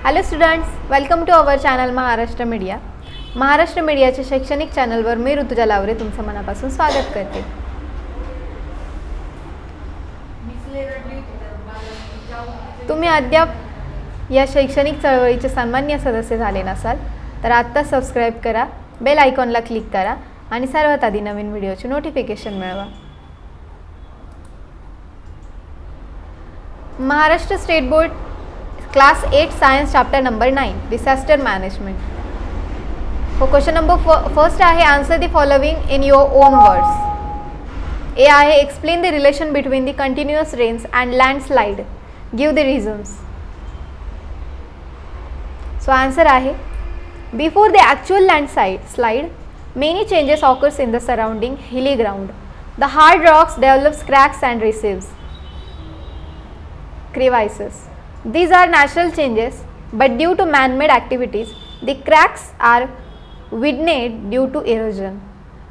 Hello students, welcome to our channel Maharashtra media. Maharashtra मीडियाच्या शैक्षणिक चॅनलवर मी ऋतुजा लावरे तुमचं मनापासून स्वागत करते. तुम्ही अद्याप या शैक्षणिक चळवळीचे सन्माननीय सदस्य झाले नसाल तर आत्ता सबस्क्राईब करा, बेल आयकॉनला क्लिक करा आणि सर्वात आधी नवीन व्हिडिओचे नोटिफिकेशन मिळवा. Maharashtra state board Class 8 Science Chapter number 9 Disaster Management. So question number first आहे answer the following in your own words. A आहे explain the relation between the continuous rains and landslide. Give the reasons. So answer आहे before the actual landslide many changes occurs in the surrounding hilly ground. The hard rocks develops cracks and receives crevices. These are natural changes, but due to man-made activities, the cracks are widened due to erosion.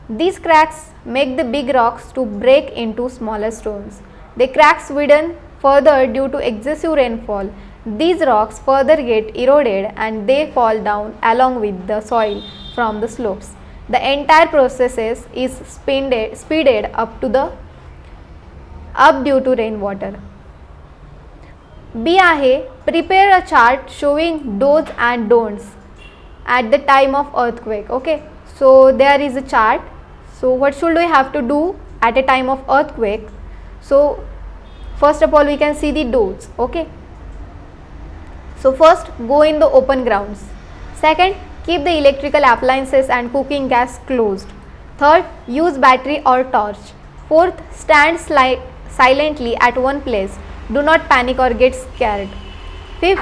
These cracks make the big rocks to break into smaller stones. The cracks widen further due to excessive rainfall. These rocks further get eroded and they fall down along with the soil from the slopes. The entire process is speeded up due to rainwater. B आहे prepare a chart showing do's and don'ts at the time of earthquake. Okay, so there is a chart. So what should we have to do at a time of earthquake? So first of all we can see the do's. Okay, so first go in the open grounds. Second, keep the electrical appliances and cooking gas closed. Third, use battery or torch. Fourth, stand silently at one place. Do not panic or get scared. Fifth,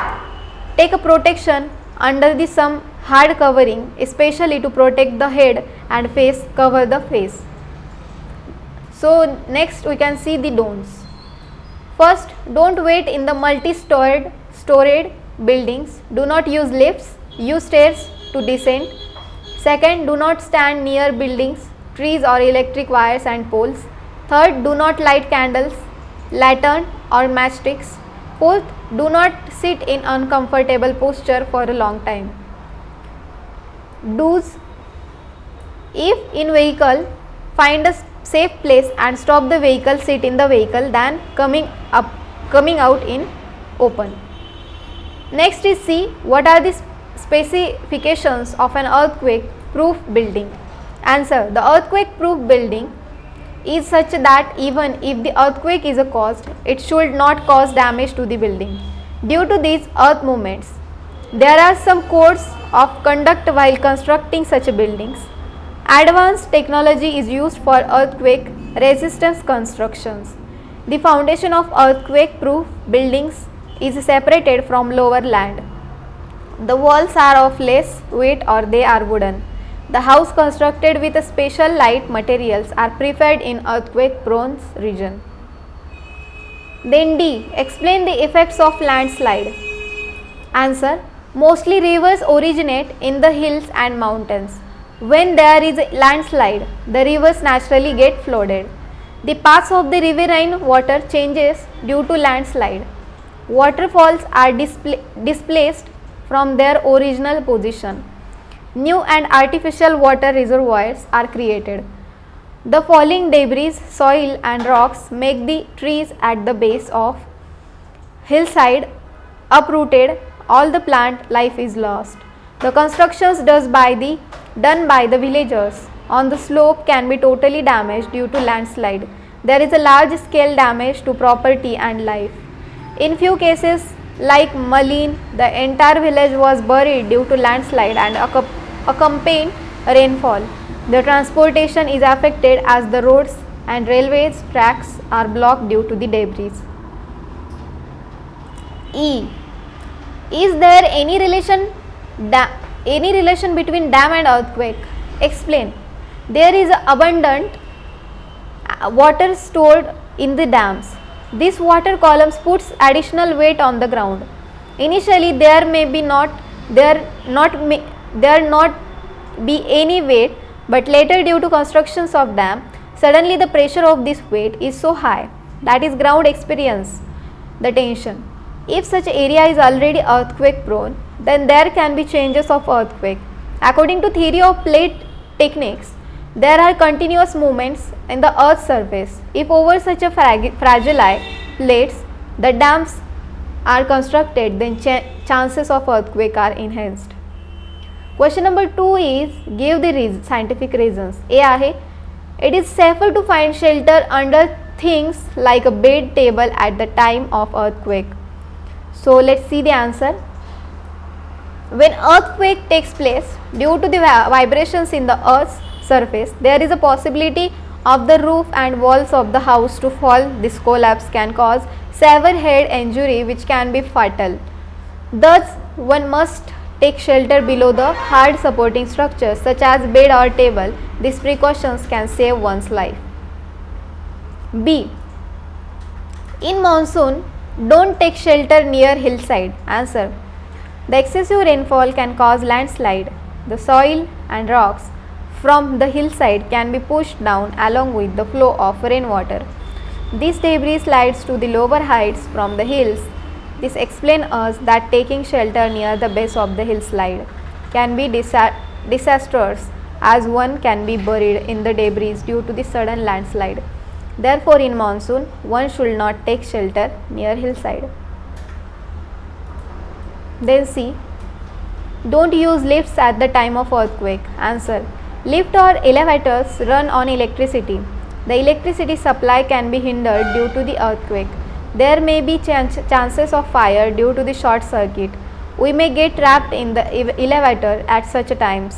take a protection under some hard covering, especially to protect the head and face. Cover the face. So next we can see the don'ts. First, don't wait in the multi-storied buildings. Do not use lifts. Use stairs to descend. Second, do not stand near buildings, trees or electric wires and poles. Third, do not light candles, lantern or matchsticks. Fourth, do not sit in uncomfortable posture for a long time. Do's: if in vehicle, find a safe place and stop the vehicle. Sit in the vehicle than coming out in open. Next is C. What are the specifications of an earthquake proof building? Answer: the earthquake proof building is such that even if the earthquake is caused, it should not cause damage to the building. Due to these earth movements, there are some codes of conduct while constructing such buildings. Advanced technology is used for earthquake resistance constructions. The foundation of earthquake proof buildings is separated from lower land. The walls are of less weight or they are wooden. The house constructed with special light materials are preferred in earthquake prone region. Then D. Explain the effects of landslide. Answer: mostly rivers originate in the hills and mountains. When there is a landslide, the rivers naturally get flooded. The paths of the riverine water changes due to landslide. Waterfalls are displaced from their original position. New and artificial water reservoirs are created. The falling debris, soil and rocks make the trees at the base of hillside uprooted. All the plant life is lost. The constructions done by the villagers on the slope can be totally damaged due to landslide. There is a large scale damage to property and life. In few cases like Malin, the entire village was buried due to landslide and accompanied rainfall. The transportation is affected as the roads and railways tracks are blocked due to the debris. E. Is there any relation between dam and earthquake? Explain. There is abundant water stored in the dams. This water columns puts additional weight on the ground. Initially there not be any weight, but later due to constructions of dam, suddenly the pressure of this weight is so high that is ground experience the tension. If such area is already earthquake prone, then there can be changes of earthquake. According to theory of plate techniques, there are continuous movements in the earth's surface. If over such a fragile plates the dams are constructed, then chances of earthquake are enhanced. Question number 2 is give the scientific reasons. A आहे, it is safer to find shelter under things like a bed table at the time of earthquake. So let's see the answer. When earthquake takes place due to the vibrations in the earth's surface, there is a possibility of the roof and walls of the house to fall. This collapse can cause severe head injury which can be fatal. Thus, one must take shelter below the hard supporting structures such as bed or table. These precautions can save one's life. B. In monsoon, don't take shelter near hillside. Answer. The excessive rainfall can cause landslide. The soil and rocks from the hillside can be pushed down along with the flow of rainwater. This debris slides to the lower heights from the hills. This explains us that taking shelter near the base of the hillside can be disastrous, as one can be buried in the debris due to the sudden landslide. Therefore, in monsoon, one should not take shelter near hillside. Then C. Don't use lifts at the time of earthquake. Answer. Lift or elevators run on electricity. The electricity supply can be hindered due to the earthquake. There may be chances of fire due to the short circuit. We may get trapped in the elevator at such times.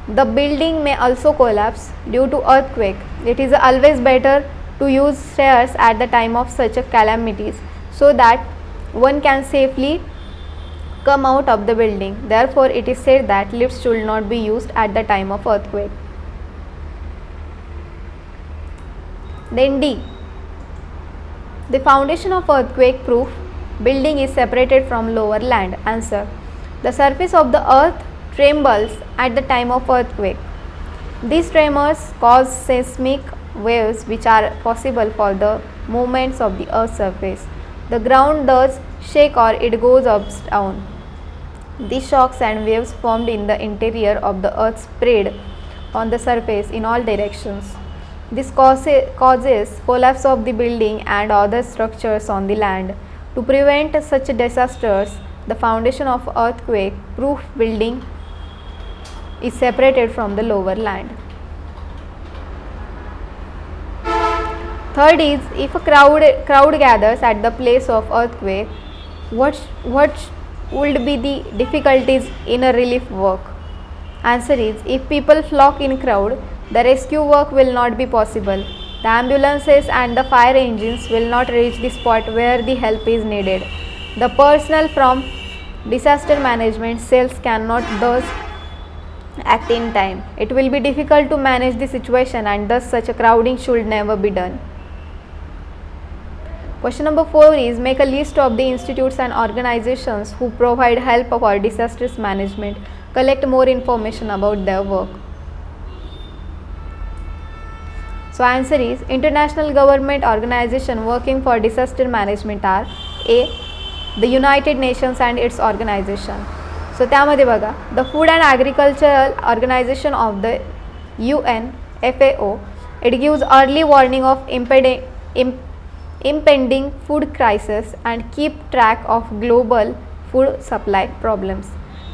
The building may also collapse due to earthquake. It is always better to use stairs at the time of such calamities so that one can safely come out of the building. Therefore, it is said that lifts should not be used at the time of earthquake. Then D. The foundation of earthquake proof building is separated from lower land. Answer. The surface of the earth trembles at the time of earthquake. These tremors cause seismic waves which are possible for the movements of the earth's surface. The ground does shake or it goes up down. These shocks and waves formed in the interior of the earth spread on the surface in all directions. This causes collapse of the building and other structures on the land. To prevent such disasters, the foundation of earthquake-proof building is separated from the lower land. Third is, if a crowd gathers at the place of earthquake, what would be the difficulties in a relief work? Answer is, if people flock in crowd, the rescue work will not be possible. The ambulances and the fire engines will not reach the spot where the help is needed. The personnel from disaster management cells cannot thus act in time. It will be difficult to manage the situation and thus such a crowding should never be done. Question number 4 is make a list of the institutes and organizations who provide help for disasters management. Collect more information about their work. So answer is international government organization working for disaster management are A. The United Nations and its organization. So त्यामध्ये बघा the Food and Agricultural Organization of the UN FAO. It gives early warning of impending food crisis and keep track of global food supply problems.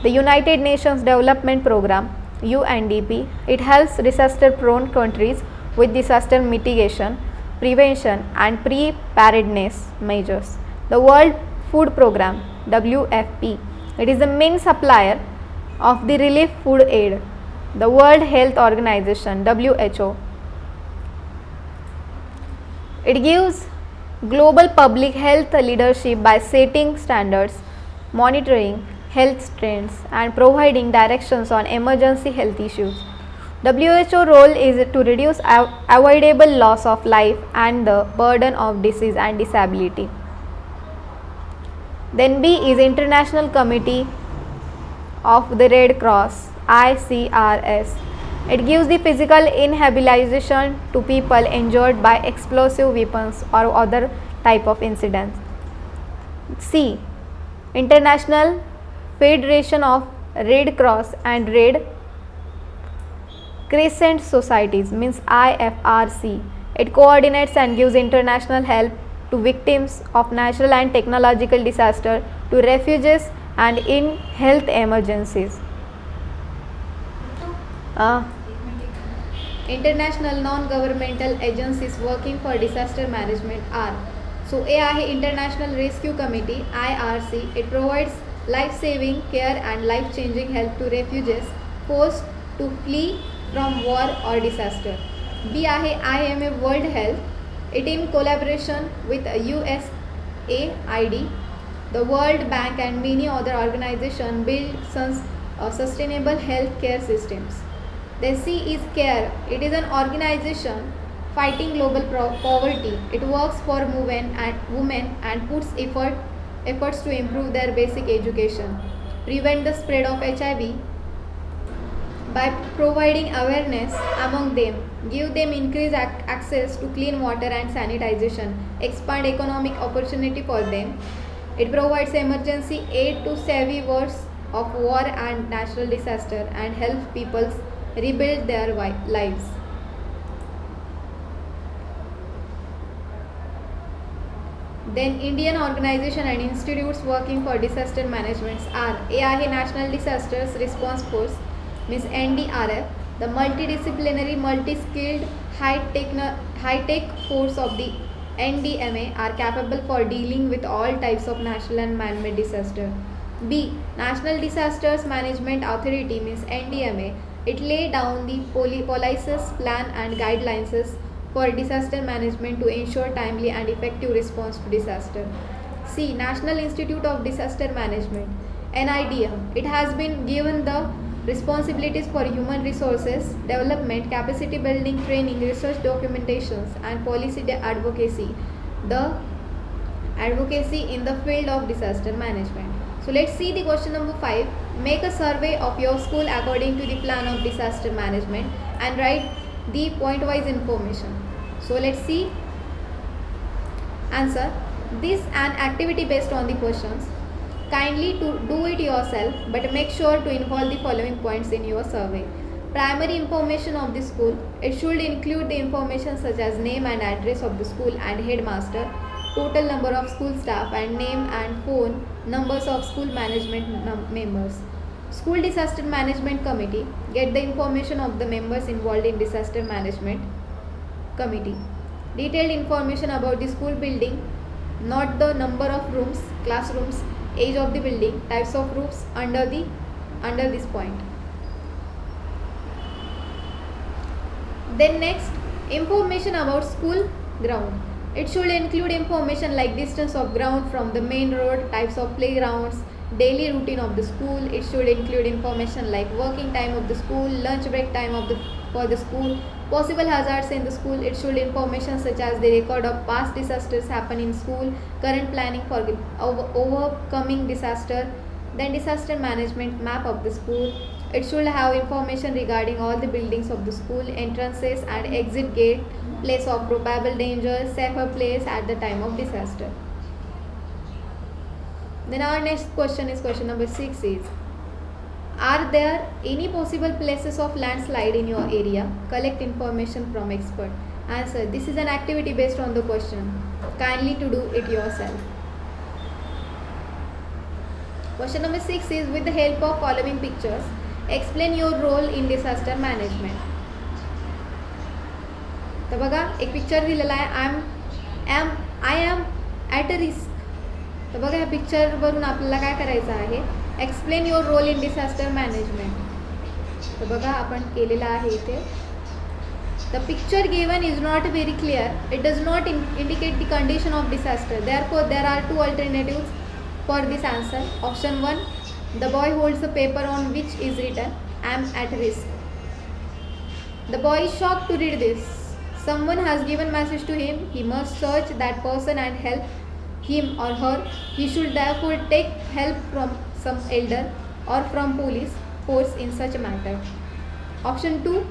The United Nations Development Program UNDP, it helps disaster prone countries with disaster mitigation, prevention and preparedness measures. The World Food Program WFP, it is the main supplier of the relief food aid. The World Health Organization WHO, it gives global public health leadership by setting standards, monitoring health trends and providing directions on emergency health issues. WHO role is to reduce avoidable loss of life and the burden of disease and disability. Then B is International Committee of the Red Cross ICRC. It gives the physical rehabilitation to people injured by explosive weapons or other type of incidents. C. International Federation of Red Cross and Red Crescent Societies means IFRC. It coordinates and gives international help to victims of natural and technological disaster, to refugees and in health emergencies. Uh, International non-governmental agencies working for disaster management are, so A आहे International Rescue Committee IRC. It provides life-saving care and life-changing help to refugees forced to flee from war or disaster. B आहे IMA World Health. It in collaboration with USAID, the World Bank and many other organizations build sustainable health care systems. The C is CARE. It is an organization fighting global poverty. It works for women and puts efforts to improve their basic education, prevent the spread of HIV by providing awareness among them, give them increased access to clean water and sanitization, expand economic opportunity for them. It provides emergency aid to survivors of war and natural disaster and helps people rebuild their lives. Then Indian organization and institutes working for disaster management are A आहे National Disasters Response Force means NDRF, the multidisciplinary, multi-skilled, high-tech force of the NDMA are capable for dealing with all types of natural and man-made disaster. B. National Disasters Management Authority means NDMA. It lay down the policies, plan and guidelines for disaster management to ensure timely and effective response to disaster. C. National Institute of Disaster Management NIDM. It has been given the responsibilities for human resources development, capacity building, training, research documentations and policy advocacy. The advocacy in the field of disaster management. So let's see the question number 5. Make a survey of your school according to the plan of disaster management and write the point-wise information. So let's see. Answer. This an activity based on the questions. Kindly to do it yourself, but make sure to involve the following points in your survey. Primary information of the school. It should include the information such as name and address of the school and headmaster, total number of school staff and name and phone numbers of school management members. School Disaster Management Committee. Get the information of the members involved in Disaster Management Committee. Detailed information about the school building, not the number of rooms, classrooms, age of the building, types of roofs under this point. Then next, information about school ground. It should include information like distance of ground from the main road, types of playgrounds, daily routine of the school. It should include information like working time of the school, lunch break time for the school, possible hazards in the school. It should information such as the record of past disasters happen in school, current planning for overcoming disaster, then disaster management map of the school. It should have information regarding all the buildings of the school, entrances and exit gate, place of probable danger, safer place at the time of disaster. Then our next question is question number 6 is, are there any possible places of landslide in your area? Collect information from expert. Answer. This is an activity based on the question. Kindly to do it yourself. Question number 6 is, with the help of following pictures, explain your role in disaster management. तर बघा एक picture दिलेला आहे, I am at a risk. तर बघा ह्या पिक्चरवरून आपल्याला काय करायचं आहे, explain your role in disaster management. तर बघा आपण केलेलं आहे इथे. The picture given is not very clear. It does not indicate the condition of disaster. Therefore there are 2 alternatives for this answer. Option 1, the boy holds a paper on which is written, I am at risk. The boy is shocked to read this. Someone has given message to him. He must search that person and help him or her. He should therefore take help from some elder or from police force in such a matter. Option 2,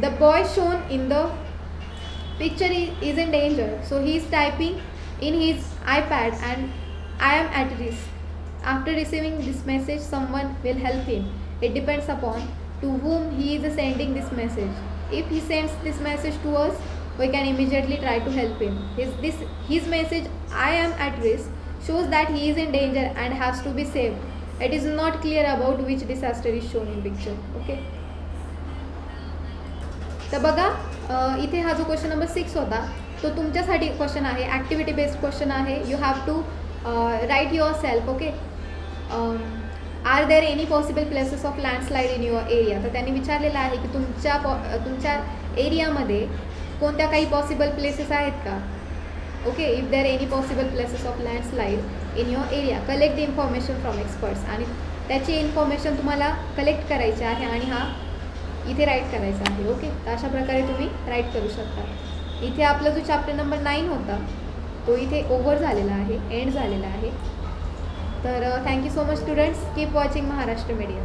the boy shown in the picture is in danger. So he is typing in his iPad and I am at risk. After receiving this message, someone will help him. It depends upon to whom he is sending this message. If he sends this message to us, we can immediately try to help him. His message, I am at risk, shows that he is in danger and has to be saved. It is not clear about which disaster is shown in picture. Okay. तर बघा इथे हा जो question number 6 होता तो तुमच्यासाठी question आहे, activity based question आहे. You have to write yourself. Okay. Are there any possible places of landslide in your area. तर त्यांनी विचारलेलं आहे की तुमच्या एरियामध्ये कोणत्या काही पॉसिबल प्लेसेस आहेत का. Okay. If there any possible places of landslide in your area, collect the information from experts. आणि त्याची इन्फॉर्मेशन तुम्हाला कलेक्ट करायची आहे आणि हा इथे राईट करायचा आहे. ओके. तर अशा प्रकारे तुम्ही राईट करू शकता. इथे आपला जो चॅप्टर नंबर 9 होता तो इथे ओव्हर झालेला आहे, एंड झालेला आहे. तर thank you so much students. Keep watching Maharashtra media.